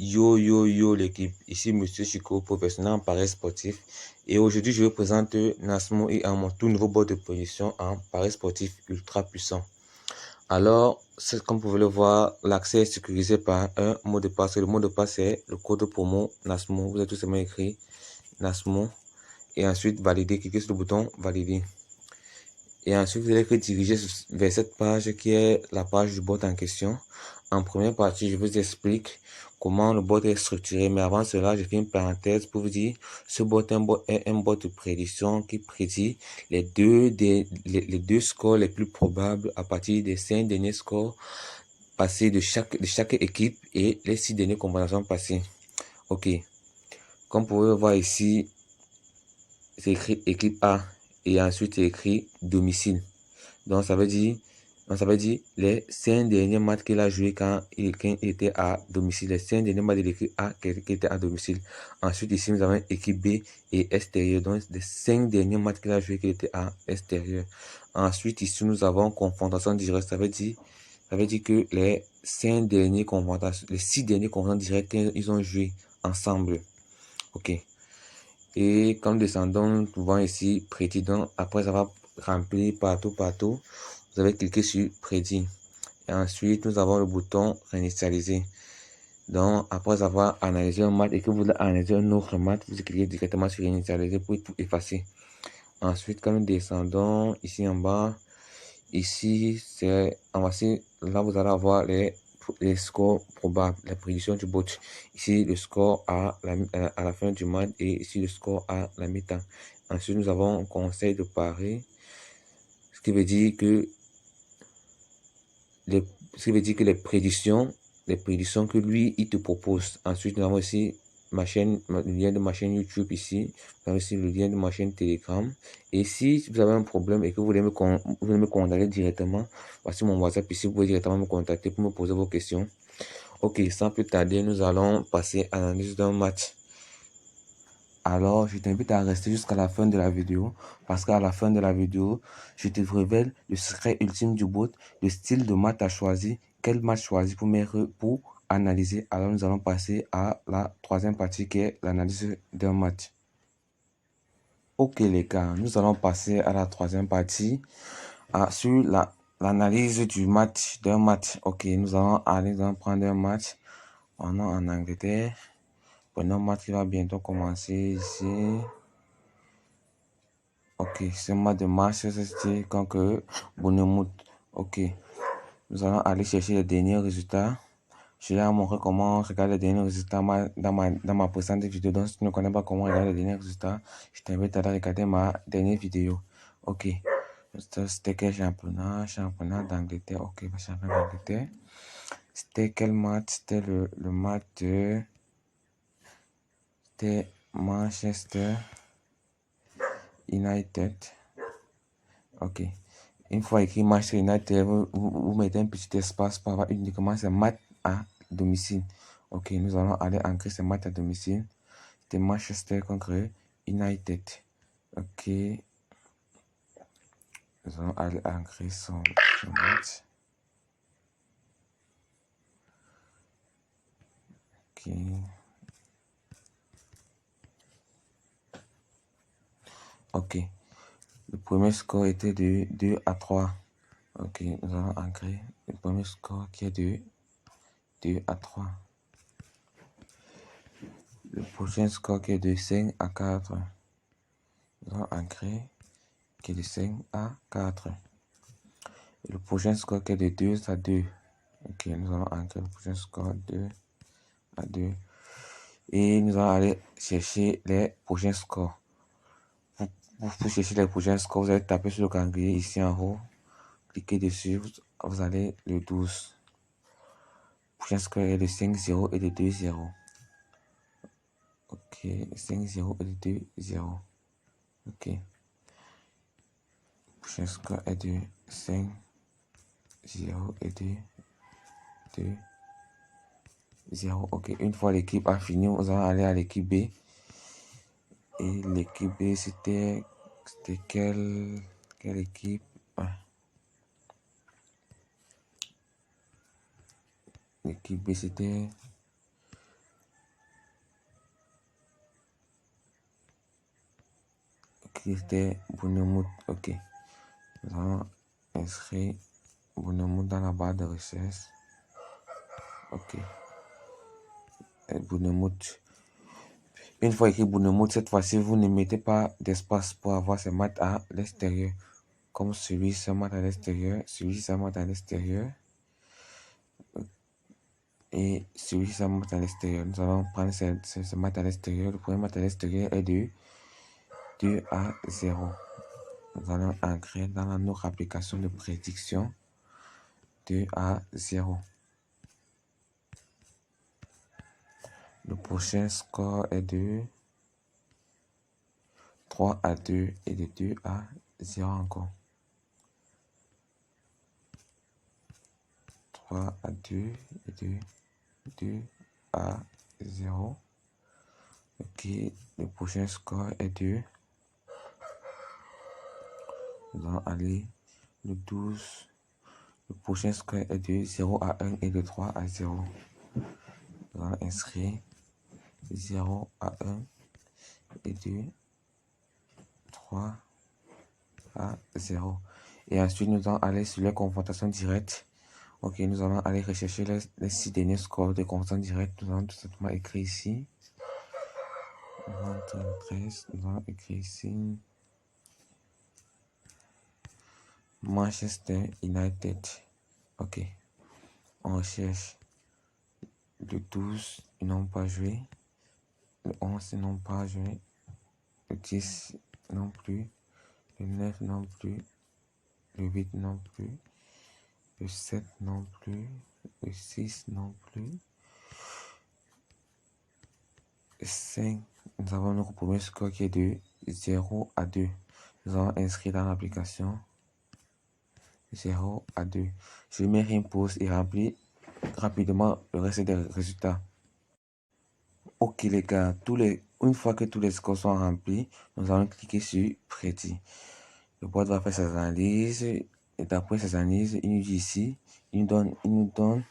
Yo l'équipe, ici Monsieur Chico, professionnel en paris sportif. Et aujourd'hui, je vous présente Nasmo et mon tout nouveau bot de position en paris sportif ultra puissant. Alors, comme vous pouvez le voir, l'accès est sécurisé par un mot de passe. Le mot de passe est le code promo Nasmo. Vous avez tout simplement écrit Nasmo et ensuite valider. Cliquez sur le bouton valider. Et ensuite, vous allez être dirigé vers cette page qui est la page du bot en question. En première partie, je vous explique comment le bot est structuré. Mais avant cela, je fais une parenthèse pour vous dire ce bot est un bot de prédiction qui prédit les deux scores les plus probables à partir des 5 derniers scores passés de chaque équipe et les 6 dernières combinaisons passées. Ok. Comme vous pouvez le voir ici, c'est écrit équipe A et ensuite c'est écrit domicile. Donc ça veut dire les 5 derniers matchs qu'il a joué quand il était à domicile. Les 5 derniers matchs de l'équipe A qui était à domicile. Ensuite ici nous avons équipe B et extérieur. Donc les 5 derniers matchs qu'il a joué qui était à extérieur. Ensuite ici nous avons confrontation directe. Ça veut dire que les 5 derniers confrontations, les 6 derniers confrontations directes ils ont joué ensemble. Ok. Et quand nous descendons, nous trouvons ici prédit. Donc après avoir rempli partout, vous avez cliqué sur prédit. Et ensuite, nous avons le bouton réinitialiser. Donc après avoir analysé un match et que vous voulez analyser un autre match, vous cliquez directement sur réinitialiser pour tout effacer. Ensuite, quand nous descendons ici en bas, ici c'est en voici là vous allez avoir les scores probables, la prédiction du bot. Ici le score à la fin du match et ici le score à la mi-temps. Ensuite nous avons un conseil de pari, ce qui veut dire que les prédictions que lui il te propose. Ensuite nous avons aussi le lien de ma chaîne YouTube ici. Vous avez aussi le lien de ma chaîne Telegram. Et si vous avez un problème et que vous voulez me contacter directement, voici mon WhatsApp ici. Vous pouvez directement me contacter pour me poser vos questions. Ok, sans plus tarder, nous allons passer à l'analyse d'un match. Alors, je t'invite à rester jusqu'à la fin de la vidéo parce qu'à la fin de la vidéo, je te révèle le secret ultime du bot, le style de match à choisir, quel match choisir pour analyser. Alors, nous allons passer à la troisième partie qui est l'analyse d'un match. Ok les gars, nous allons passer à la troisième partie sur l'analyse du match, d'un match. Ok, nous allons prendre un match. On est en Angleterre. Prenons un match qui va bientôt commencer ici. Ok, c'est un match de Manchester City contre Bournemouth. Ok, nous allons aller chercher les derniers résultats. Je vais vous montrer comment regarder les derniers résultats dans ma précédente vidéo. Donc, si tu ne connais pas comment regarder les derniers résultats, je t'invite à aller regarder ma dernière vidéo. Ok, c'était quel championnat? Championnat d'Angleterre. Ok, championnat d'Angleterre. C'était quel match? C'était le match de... C'était Manchester United. Ok. Une fois écrit Manchester United, vous mettez un petit espace pour avoir uniquement ces matchs à domicile. Ok, nous allons aller ancrer ces matchs à domicile. C'était Manchester contre United. Ok. Nous allons aller ancrer ce match. Ok. Ok. Le premier score était de 2-3. Ok, nous allons ancrer le premier score qui est de 2-3. Le prochain score qui est de 5-4. Nous allons ancrer qui est de 5-4. Et le prochain score qui est de 2-2. Ok, nous allons ancrer le prochain score 2-2. Et nous allons aller chercher les prochains scores. Pour chercher les prochains scores, vous allez taper sur le calendrier ici en haut. Cliquez dessus, vous allez le 12. Le prochain score est de 5-0 et de 2-0. Ok, 5-0 et de 2-0. Ok. Le prochain score est de 5-0 et de 2-0. Ok, une fois l'équipe a fini, nous allons aller à l'équipe B. Et l'équipe B, c'était quelle équipe? L'équipe B, c'était c'était Bournemouth. Ok. Nous allons inscrire Bournemouth dans la barre de recherche. Ok. Et Bournemouth. Une fois écrit Bournemouth, cette fois-ci, vous ne mettez pas d'espace pour avoir ces maths à l'extérieur. Comme celui-ci, ça maths à l'extérieur. Celui-ci, ça maths à l'extérieur. Et celui-ci, ça maths à l'extérieur. Nous allons prendre ces maths à l'extérieur. Le premier maths à l'extérieur est de 2 à 0. Nous allons ancrer dans notre application de prédiction 2 à 0. Le prochain score est de 3 à 2 et de 2 à 0 encore. 3 à 2 et de 2 à 0. Ok, le prochain score est de... Nous allons aller le 12. Le prochain score est de 0 à 1 et de 3 à 0. Nous allons inscrire 0 à 1 et de 3 à 0. Et ensuite, nous allons aller sur les confrontations directes. Ok, nous allons aller rechercher les 6 derniers scores de confrontation directe. Nous allons tout simplement écrire ici. 13, nous allons écrire ici. Manchester United. Ok. On recherche le 12, ils n'ont pas joué. Le 11, ils n'ont pas joué. Le 10 non plus. Le 9 non plus. Le 8 non plus. Le 7 non plus. Le 6 non plus. Le 5, nous avons notre premier score qui est de 0 à 2. Nous allons inscrire dans l'application 0 à 2. Je mets une pause et remplis rapidement le reste des résultats. Ok les gars, une fois que tous les scores sont remplis, nous allons cliquer sur Prédit. Le bot va faire ses analyses et d'après ses analyses, il nous dit ici, il nous donne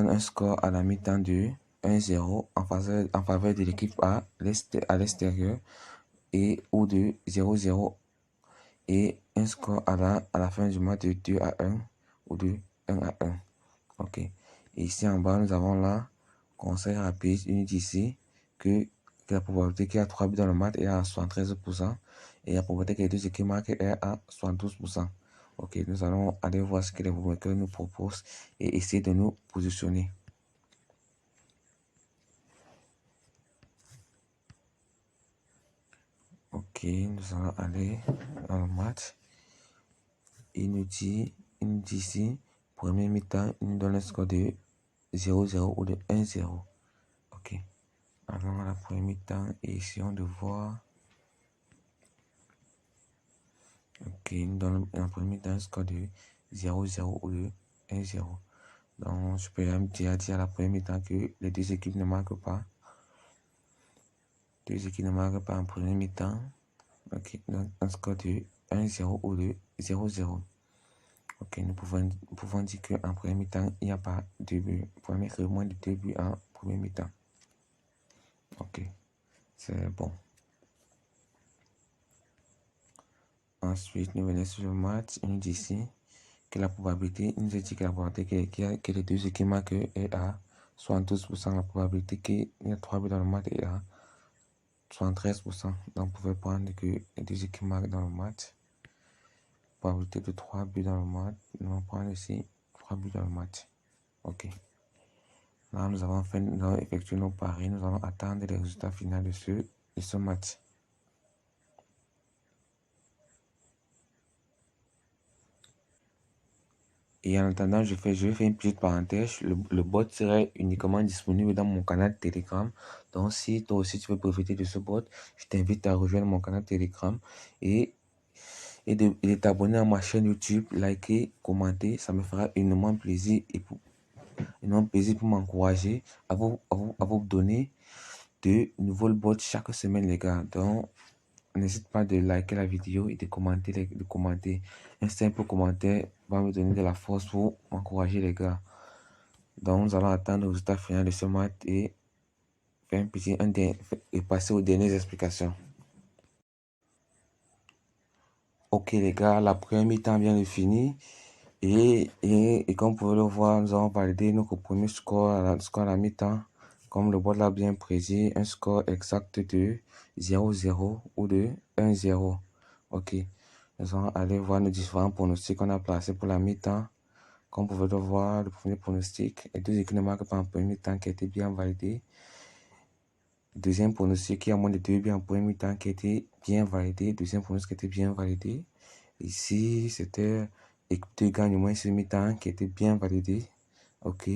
un score à la mi-temps de 1-0 en faveur de l'équipe à l'extérieur et ou de 0-0 et un score à la fin du match de 2 à 1 ou de 1 à 1. Ok. Et ici en bas, nous avons là, conseil rapide, il nous dit ici que la probabilité qu'il y a 3 buts dans le match est à 73% et la probabilité que les deux équipes marquent est à 72%. Ok, nous allons aller voir ce que les bookmakers nous proposent et essayer de nous positionner. Ok, nous allons aller dans le match. Il nous dit ici, premier mi-temps, il nous donne un score de 0-0 ou de 1-0. Ok, allons à la première mi-temps et essayons de voir. Ok, il nous donne un premier mi-temps un score de 0-0 ou de 1-0. Donc, je peux déjà dire à la première mi-temps que les deux équipes ne marquent pas. Deux équipes ne marquent pas en premier mi-temps. Ok, donc un score de 1-0 ou de 0-0. Ok, nous pouvons dire qu'en premier mi-temps, il n'y a pas de but. Vous pouvez mettre moins de 2 buts en premier mi-temps. Ok, c'est bon. Ensuite, nous venons sur le match. Il nous dit ici que la probabilité, il nous dit que la probabilité que les deux équipes marquent est à 72%. La probabilité qu'il y a 3 buts dans le match est à 73%. Donc, vous pouvez prendre que les deux équipes marquent dans le match. Probabilité de 3 buts dans le match. Nous allons prendre ici 3 buts dans le match. Ok. Là, nous avons effectué nos paris. Nous allons attendre les résultats finaux de ce match. Et en attendant, je vais faire une petite parenthèse. Le bot serait uniquement disponible dans mon canal Telegram. Donc, si toi aussi tu veux profiter de ce bot, je t'invite à rejoindre mon canal Telegram et de t'abonner à ma chaîne YouTube, liker, commenter. Ça me fera énormément plaisir pour m'encourager à vous donner de nouveaux bots chaque semaine, les gars. Donc, n'hésite pas de liker la vidéo et de commenter. Un simple commentaire va me donner de la force pour m'encourager, les gars. Donc, nous allons attendre le résultat final de ce match et faire et passer aux dernières explications. Ok les gars, la première mi-temps vient de finir. Et comme vous pouvez le voir, nous avons validé notre premier score à la mi-temps. Comme le bot l'a bien prédit, un score exact de 0-0 ou de 1-0. Ok. Nous allons aller voir nos différents pronostics qu'on a placés pour la mi-temps. Comme vous pouvez le voir, le premier pronostic, les deux équipes ne marquent pas en premier mi-temps qui a été bien validé. Deuxième pronostic qui a moins de 2 buts en premier mi-temps qui a été bien validé. Deuxième pronostic qui a été bien validé. Ici, c'était équipe de gagne au moins ce mi-temps qui était bien validé. Ok.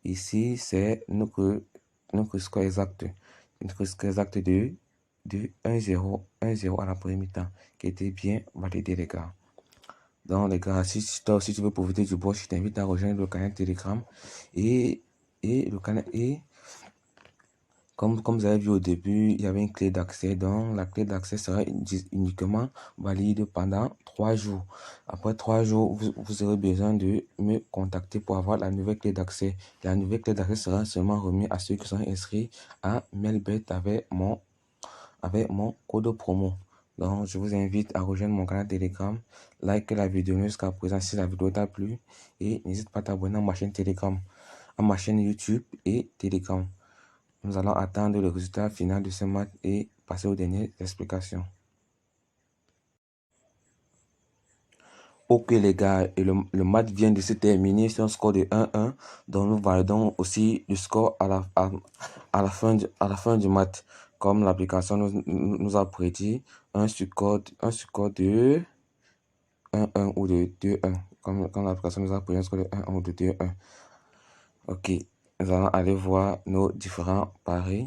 Ici, c'est notre score exact. Notre score exact de 1-0 à la première mi-temps qui était bien validé, les gars. Donc, les gars, si toi aussi tu veux profiter du boss, je t'invite à rejoindre le canal Telegram et le canal. Et comme vous avez vu au début, il y avait une clé d'accès. Donc, la clé d'accès sera uniquement valide pendant 3 jours. Après 3 jours, vous aurez besoin de me contacter pour avoir la nouvelle clé d'accès. La nouvelle clé d'accès sera seulement remise à ceux qui sont inscrits à Melbet avec mon code promo. Donc, je vous invite à rejoindre mon canal Telegram, like la vidéo jusqu'à présent si la vidéo t'a plu et n'hésite pas à t'abonner à ma chaîne Telegram, à ma chaîne YouTube et Telegram. Nous allons attendre le résultat final de ce match et passer aux dernières explications. Ok les gars, et le match vient de se terminer sur un score de 1-1. Donc nous validons aussi le score à la fin du match. Comme l'application nous a prédit un score de 1-1 ou de 2-1. Comme l'application nous a prédit un score de 1-1 ou de 2-1. Ok, nous allons aller voir nos différents paris.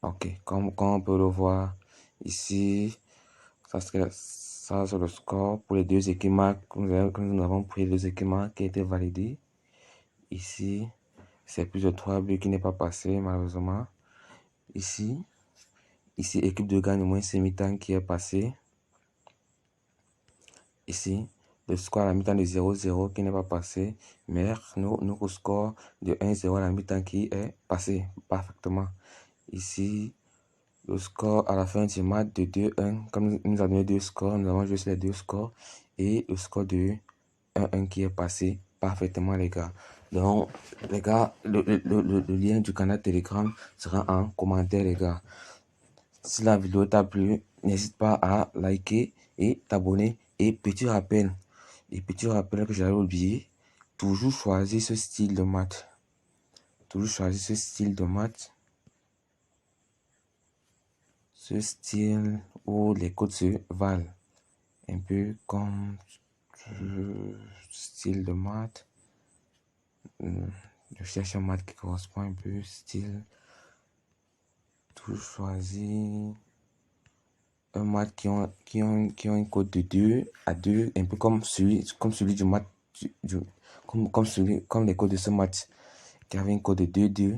Ok, comme on peut le voir ici, ça c'est le score pour les deux équipes que nous avons pris, les équipes qui a été validées. Ici, c'est plus de 3 buts qui n'est pas passé malheureusement. Ici, équipe de gagne au moins c'est mi-temps qui est passé. Ici, le score à la mi-temps de 0-0 qui n'est pas passé, mais notre score de 1-0 à la mi-temps qui est passé parfaitement. Ici, le score à la fin du match de 2-1, comme nous avons donné deux scores, nous avons joué sur les deux scores et le score de 1-1 qui est passé parfaitement, les gars. Donc, les gars, le lien du canal Telegram sera en commentaire, les gars. Si la vidéo t'a plu, n'hésite pas à liker et t'abonner. Et petit rappel que j'avais oublié, toujours choisir ce style de match. Toujours choisir ce style de match. Ce style où les codes se valent. Un peu comme style de maths. Je cherche un maths qui correspond un peu style. Tout choisir un maths qui ont une code de 2 à 2, un peu comme celui du maths, comme les codes de ce maths qui avait une code de 2-2.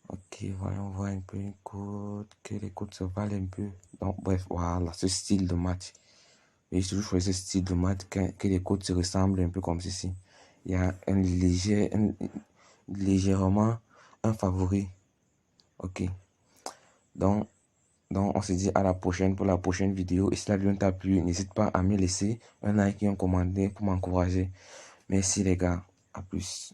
Ok, voyons voir un peu une code, que les codes se valent un peu. Donc, bref, voilà, ce style de match. Et j'ai toujours choisi ce style de match que les codes se ressemblent un peu comme ceci. Il y a légèrement un favori. Ok. Donc, on se dit à la prochaine pour la prochaine vidéo. Et si la vidéo t'a plu, n'hésite pas à me laisser un like et un commentaire pour m'encourager. Merci les gars. À plus.